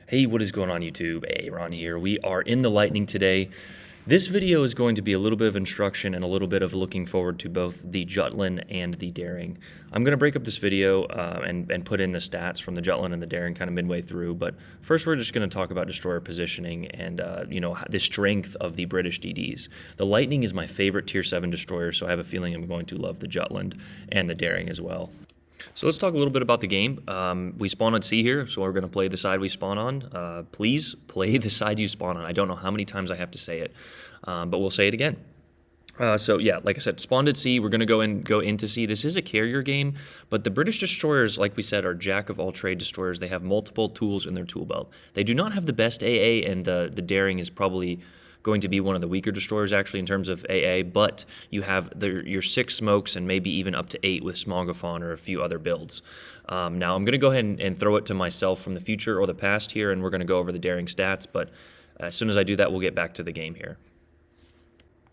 Hey, what is going on YouTube? Aaron here. We are in the Lightning today. This video is going to be a little bit of instruction and a little bit of looking forward to both the Jutland and the Daring. I'm going to break up this video and put in the stats from the Jutland and the Daring kind of midway through, but first we're just going to talk about destroyer positioning and the strength of the British DDs. The Lightning is my favorite Tier 7 destroyer, so I have a feeling I'm going to love the Jutland and the Daring as well. So let's talk a little bit about the game. We spawn on C here, so we're going to play the side we spawn on. Please play the side you spawn on. I don't know how many times I have to say it, but we'll say it again. So yeah, like I said, spawned at C. We're going to go into C. This is a carrier game, but the British destroyers, like we said, are jack of all trade destroyers. They have multiple tools in their tool belt. They do not have the best AA, and the Daring is probably going to be one of the weaker destroyers actually in terms of AA, but you have your 6 smokes and maybe even up to 8 with Smogophon or a few other builds. Now I'm going to go ahead and throw it to myself from the future or the past here, and we're going to go over the Daring stats, but as soon as I do that, we'll get back to the game here.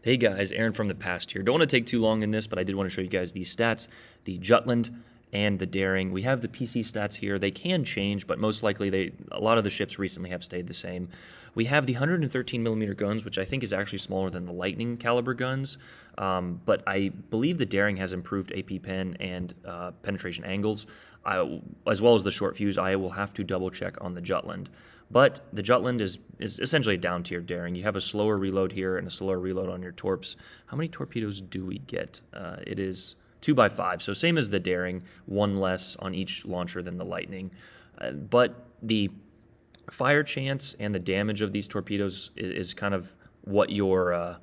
Hey guys, Aaron from the past here. Don't want to take too long in this, but I did want to show you guys these stats, the Jutland and the Daring. We have the PC stats here. They can change, but most likely a lot of the ships recently have stayed the same. We have the 113mm guns, which I think is actually smaller than the Lightning caliber guns, but I believe the Daring has improved AP pen and penetration angles, as well as the short fuse. I will have to double check on the Jutland. But the Jutland is essentially a down-tier Daring. You have a slower reload here and a slower reload on your torps. How many torpedoes do we get? It is 2x5, so same as the Daring, 1 less on each launcher than the Lightning. But the fire chance and the damage of these torpedoes is kind of what you're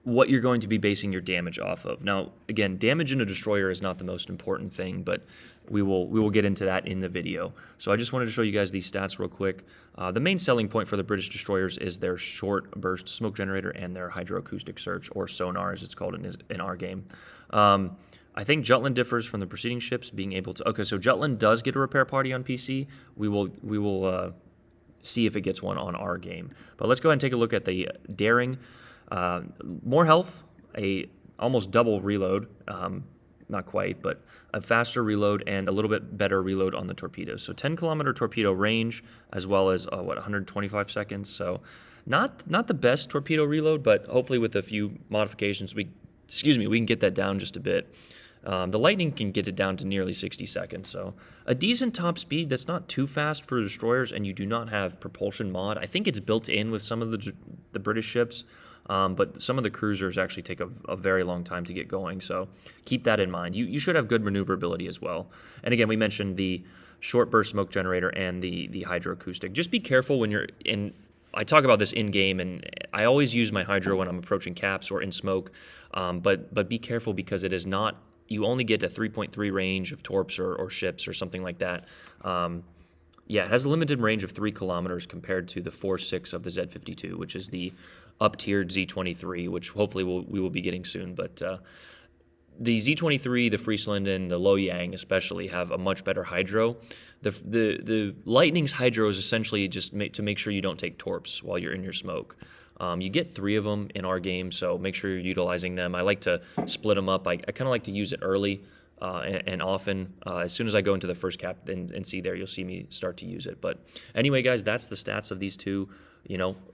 going to be basing your damage off of. Now, again, damage in a destroyer is not the most important thing, but we will get into that in the video. So I just wanted to show you guys these stats real quick. The main selling point for the British destroyers is their short burst smoke generator and their hydroacoustic search, or sonar as it's called in our game. I think Jutland differs from the preceding ships being able to... Okay, so Jutland does get a repair party on PC. We will see if it gets one on our game. But let's go ahead and take a look at the Daring. More health, almost double reload, not quite, but a faster reload and a little bit better reload on the torpedoes. So 10-kilometer torpedo range, as well as 125 seconds. So not the best torpedo reload, but hopefully with a few modifications, we can get that down just a bit. The Lightning can get it down to nearly 60 seconds, so a decent top speed that's not too fast for destroyers, and you do not have propulsion mod. I think it's built in with some of the British ships, but some of the cruisers actually take a very long time to get going, so keep that in mind. You should have good maneuverability as well. And again, we mentioned the short burst smoke generator and the hydroacoustic. Just be careful when you're in... I talk about this in-game, and I always use my hydro when I'm approaching caps or in smoke, but be careful because it is not... You only get a 3.3 range of torps or ships or something like that. Yeah, it has a limited range of 3 kilometers compared to the 4.6 of the Z52, which is the up-tiered Z23, which hopefully we will be getting soon. But the Z23, the Friesland, and the Loyang especially have a much better hydro. The Lightning's hydro is essentially just to make sure you don't take torps while you're in your smoke. You get 3 of them in our game, so make sure you're utilizing them. I like to split them up. I kind of like to use it early and often. As soon as I go into the first cap and see there, you'll see me start to use it. But anyway, guys, that's the stats of these two.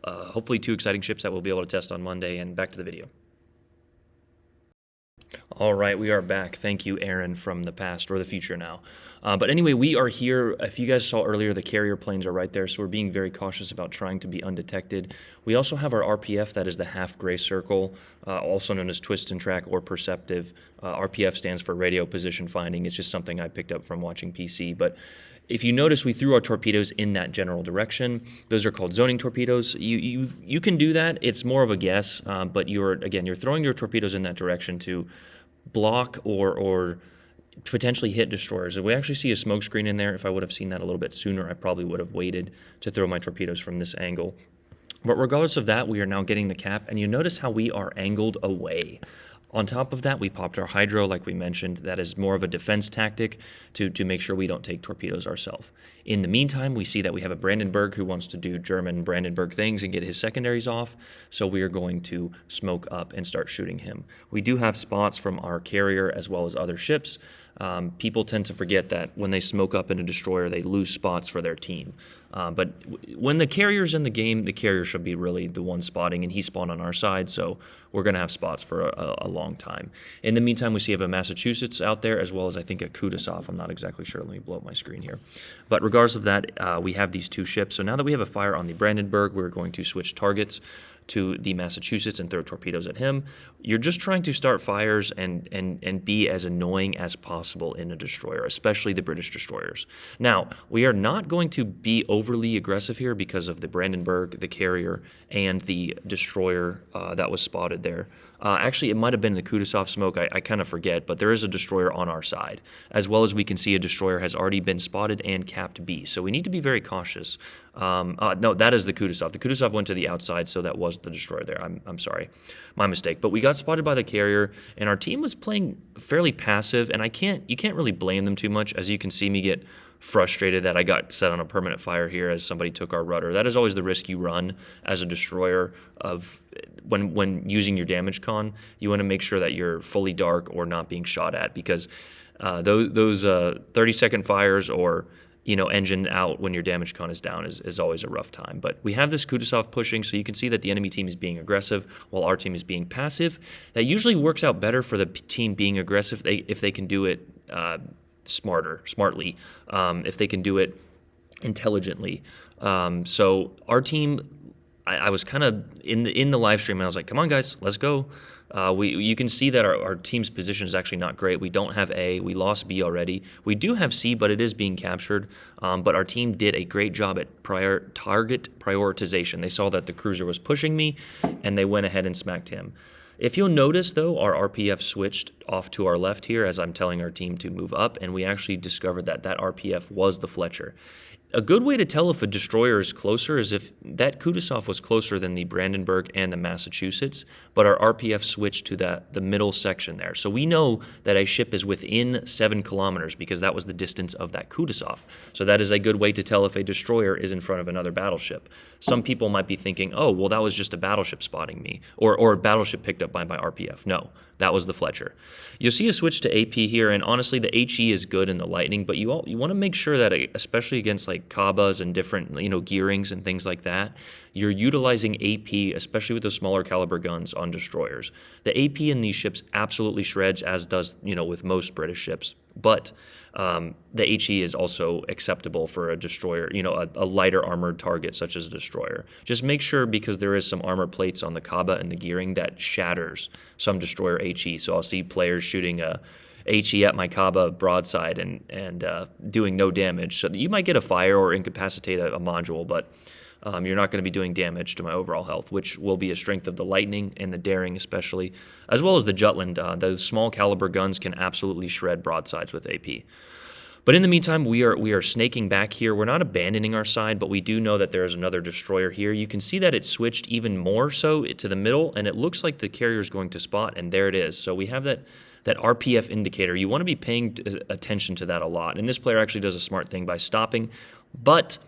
Hopefully 2 exciting ships that we'll be able to test on Monday, and back to the video. All right, we are back. Thank you, Aaron, from the past or the future now. But anyway, we are here. If you guys saw earlier, the carrier planes are right there, so we're being very cautious about trying to be undetected. We also have our RPF, that is the half gray circle, also known as twist and track or perceptive. RPF stands for radio position finding. It's just something I picked up from watching PC. But if you notice, we threw our torpedoes in that general direction. Those are called zoning torpedoes. You can do that. It's more of a guess, but you're throwing your torpedoes in that direction to block or potentially hit destroyers. If we actually see a smoke screen in there, if I would have seen that a little bit sooner, I probably would have waited to throw my torpedoes from this angle. But regardless of that, we are now getting the cap, and you notice how we are angled away. On top of that, we popped our hydro, like we mentioned. That is more of a defense tactic to make sure we don't take torpedoes ourselves. In the meantime, we see that we have a Brandenburg who wants to do German Brandenburg things and get his secondaries off, so we are going to smoke up and start shooting him. We do have spots from our carrier as well as other ships, People tend to forget that when they smoke up in a destroyer, they lose spots for their team. But when the carrier's in the game, the carrier should be really the one spotting, and he spawned on our side, so we're going to have spots for a long time. In the meantime, we see have a Massachusetts out there, as well as I think a Kudasov. I'm not exactly sure. Let me blow up my screen here. But regardless of that, we have these two ships. So now that we have a fire on the Brandenburg, we're going to switch targets to the Massachusetts and throw torpedoes at him. You're just trying to start fires and be as annoying as possible in a destroyer, especially the British destroyers. Now, we are not going to be overly aggressive here because of the Brandenburg, the carrier, and the destroyer that was spotted there. Actually, it might have been the Kudasov smoke. I kind of forget, but there is a destroyer on our side, as well as we can see a destroyer has already been spotted and capped B. So we need to be very cautious. No, that is the Kudasov. The Kudasov went to the outside, so that was the destroyer there. I'm sorry, my mistake. But we got spotted by the carrier, and our team was playing fairly passive, and you can't really blame them too much. As you can see me get frustrated that I got set on a permanent fire here as somebody took our rudder. That is always the risk you run as a destroyer of when using your damage con. You want to make sure that you're fully dark or not being shot at, because those 30-second fires or engine out when your damage con is down is always a rough time. But we have this Kudasov pushing, so you can see that the enemy team is being aggressive while our team is being passive. That usually works out better for the team being aggressive if they can do it smartly, if they can do it intelligently. So our team, I was kind of in the live stream, and I was like, come on guys, let's go. You can see that our team's position is actually not great. We don't have A. We lost B already. We do have C, but it is being captured. But our team did a great job at target prioritization. They saw that the cruiser was pushing me, and they went ahead and smacked him. If you'll notice, though, our RPF switched off to our left here as I'm telling our team to move up, and we actually discovered that RPF was the Fletcher. A good way to tell if a destroyer is closer is if that Kudasov was closer than the Brandenburg and the Massachusetts, but our RPF switched to the middle section there. So we know that a ship is within 7 kilometers because that was the distance of that Kudasov. So that is a good way to tell if a destroyer is in front of another battleship. Some people might be thinking, oh, well, that was just a battleship spotting me, or a battleship picked up by my RPF. No, that was the Fletcher. You'll see a switch to AP here, and honestly, the HE is good in the Lightning, but you want to make sure that, especially against like Kabas and different gearings and things like that, you're utilizing AP, especially with the smaller caliber guns on destroyers. The AP in these ships absolutely shreds, as does with most British ships, but the HE is also acceptable for a destroyer, a lighter armored target such as a destroyer. Just make sure, because there is some armor plates on the Kaba and the gearing that shatters some destroyer HE. So I'll see players shooting a HE at my Kaba broadside and doing no damage. So you might get a fire or incapacitate a module, but you're not going to be doing damage to my overall health, which will be a strength of the Lightning and the Daring especially, as well as the Jutland. Those small caliber guns can absolutely shred broadsides with AP. But in the meantime, we are snaking back here. We're not abandoning our side, but we do know that there is another destroyer here. You can see that it switched even more so to the middle, and it looks like the carrier is going to spot, and there it is. So we have that RPF indicator. You want to be paying attention to that a lot. And this player actually does a smart thing by stopping, but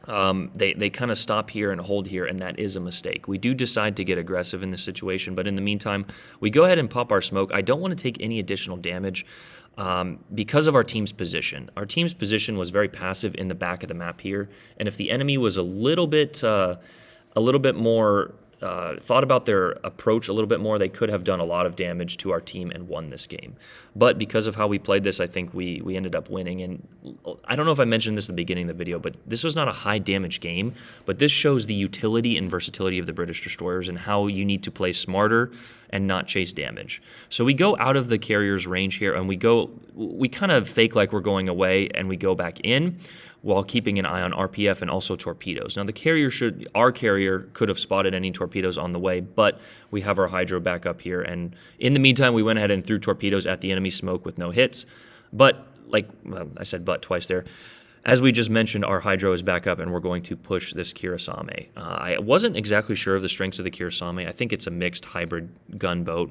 they kind of stop here and hold here, and that is a mistake. We do decide to get aggressive in this situation, but in the meantime, we go ahead and pop our smoke. I don't want to take any additional damage because of our team's position. Our team's position was very passive in the back of the map here, and if the enemy was a little bit more thought about their approach a little bit more, they could have done a lot of damage to our team and won this game. But because of how we played this, I think we ended up winning. And I don't know if I mentioned this at the beginning of the video, but this was not a high damage game. But this shows the utility and versatility of the British destroyers and how you need to play smarter and not chase damage. So we go out of the carrier's range here, and we kind of fake like we're going away, and we go back in while keeping an eye on RPF and also torpedoes. Now our carrier could have spotted any torpedoes on the way, but we have our hydro back up here, and in the meantime we went ahead and threw torpedoes at the enemy smoke with no hits. But I said but twice there. As we just mentioned, our hydro is back up, and we're going to push this Kirasame. I wasn't exactly sure of the strengths of the Kirasame. I think it's a mixed hybrid gunboat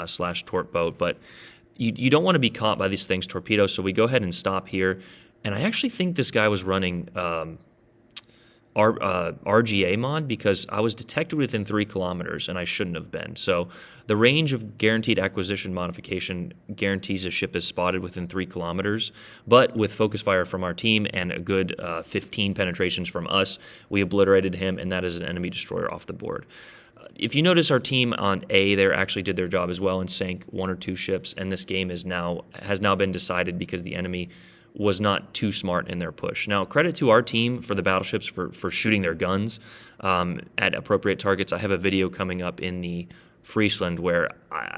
/ torp boat, but you don't want to be caught by these things, torpedoes, so we go ahead and stop here. And I actually think this guy was running RGA mod because I was detected within 3 kilometers and I shouldn't have been. So the range of guaranteed acquisition modification guarantees a ship is spotted within 3 kilometers, but with focus fire from our team and a good 15 penetrations from us, we obliterated him, and that is an enemy destroyer off the board. If you notice, our team on A there actually did their job as well and sank 1 or 2 ships, and this game has now been decided because the enemy was not too smart in their push. Now, credit to our team for the battleships for shooting their guns at appropriate targets. I have a video coming up in the Friesland where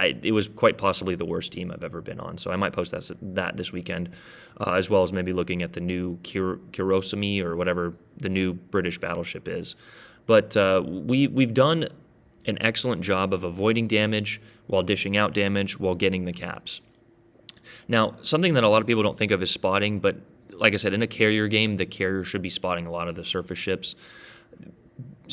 it was quite possibly the worst team I've ever been on. So I might post that this weekend, as well as maybe looking at the new Kirosami or whatever the new British battleship is. But we've done an excellent job of avoiding damage while dishing out damage while getting the caps. Now, something that a lot of people don't think of is spotting, but like I said, in a carrier game, the carrier should be spotting a lot of the surface ships.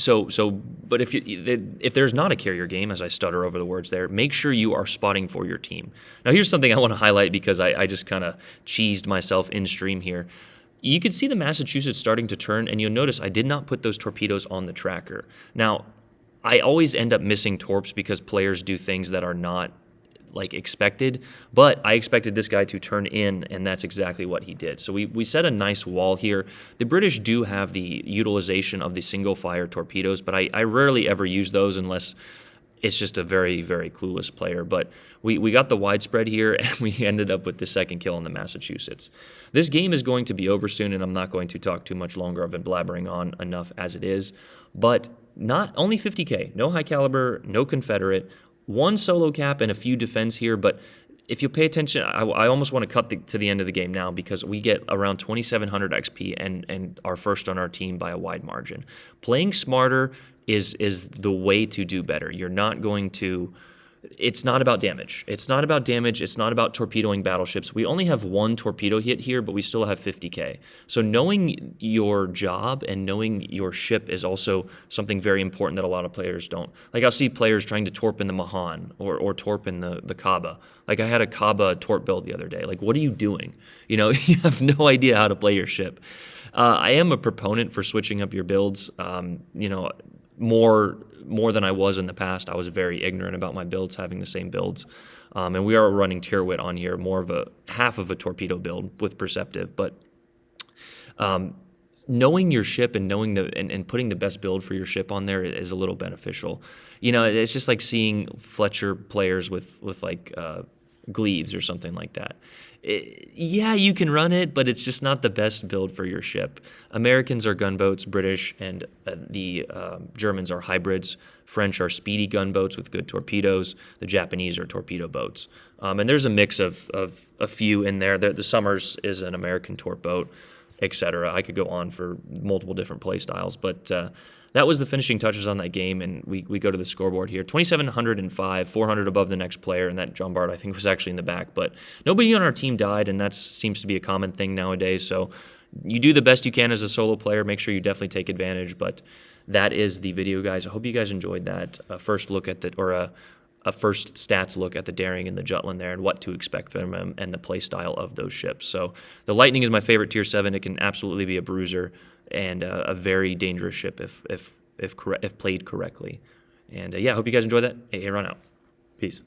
But if there's not a carrier game, as I stutter over the words there, make sure you are spotting for your team. Now, here's something I want to highlight because I just kind of cheesed myself in stream here. You can see the Massachusetts starting to turn, and you'll notice I did not put those torpedoes on the tracker. Now, I always end up missing torps because players do things that are not like expected, but I expected this guy to turn in, and that's exactly what he did. So we set a nice wall here. The British do have the utilization of the single fire torpedoes, but I rarely ever use those unless it's just a very, very clueless player. But we got the widespread here, and we ended up with the second kill on the Massachusetts. This game is going to be over soon, and I'm not going to talk too much longer. I've been blabbering on enough as it is. But not only 50K, no high caliber, no Confederate, 1 solo cap and a few defense here. But if you pay attention, I almost want to cut to the end of the game now because we get around 2,700 XP and are first on our team by a wide margin. Playing smarter is the way to do better. You're not going to... It's not about damage. It's not about damage. It's not about torpedoing battleships. We only have 1 torpedo hit here, but we still have 50K. So knowing your job and knowing your ship is also something very important that a lot of players don't. Like I'll see players trying to torp in the Mahan or torp in the Kaba. Like I had a Kaba torp build the other day. Like, what are you doing? You know, you have no idea how to play your ship. I am a proponent for switching up your builds. You know, more than I was in the past. I was very ignorant about my builds, having the same builds. And we are running Tyrwhitt on here, more of a half of a torpedo build with Perceptive. But knowing your ship and knowing and putting the best build for your ship on there is a little beneficial. You know, it's just like seeing Fletcher players with like Gleaves or something like that. Yeah, you can run it, but it's just not the best build for your ship. Americans are gunboats, British and the Germans are hybrids. French are speedy gunboats with good torpedoes. The Japanese are torpedo boats. And there's a mix of a few in there. The Summers is an American torp boat, etc. I could go on for multiple different play styles, but that was the finishing touches on that game, and we go to the scoreboard here. 2,705, 400 above the next player, and that John Bart, I think, was actually in the back. But nobody on our team died, and that seems to be a common thing nowadays. So you do the best you can as a solo player. Make sure you definitely take advantage. But that is the video, guys. I hope you guys enjoyed that first look at a first stats look at the Daring and the Jutland there and what to expect from them and the play style of those ships. So the Lightning is my favorite Tier 7. It can absolutely be a bruiser and a very dangerous ship if played correctly. And yeah, I hope you guys enjoy that. Hey, run out. Peace.